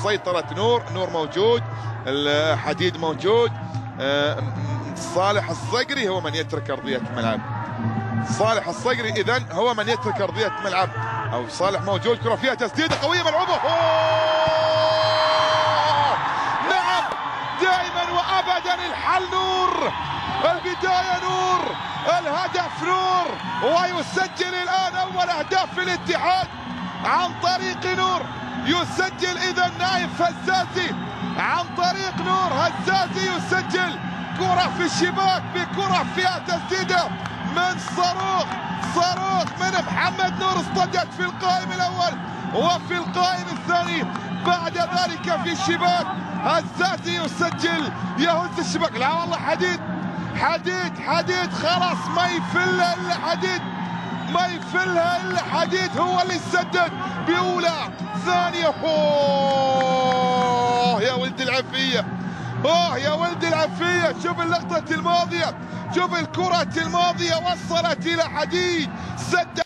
سيطرة نور موجود، الحديد موجود، صالح الصقري هو من يترك أرضية الملعب. صالح الصقري إذن هو من يترك أرضية الملعب. أو صالح موجود، كرة فيها تسديدة قوية ملعوبة. نعم، دائما وأبدا الحل نور، البداية نور، الهدف نور، ويسجل الآن أول أهداف في الاتحاد عن طريق نور. يسجل إذا نايف هزازي عن طريق نور. هزازي يسجل كرة في الشباك بكرة فيها تسديدة من صاروخ من محمد نور، اصطدت في القائم الأول وفي القائم الثاني. بعد ذلك في الشباك هزازي يسجل، يهز الشباك. لا والله حديد خلاص ما يفلها إلا حديد، ما يفلها إلا حديد، هو اللي سدد بأولى ثانية. يا ولد العفية، يا ولد العفية، شوف اللقطة الماضية، شوف الكرة الماضية وصلت إلى حديد، سدد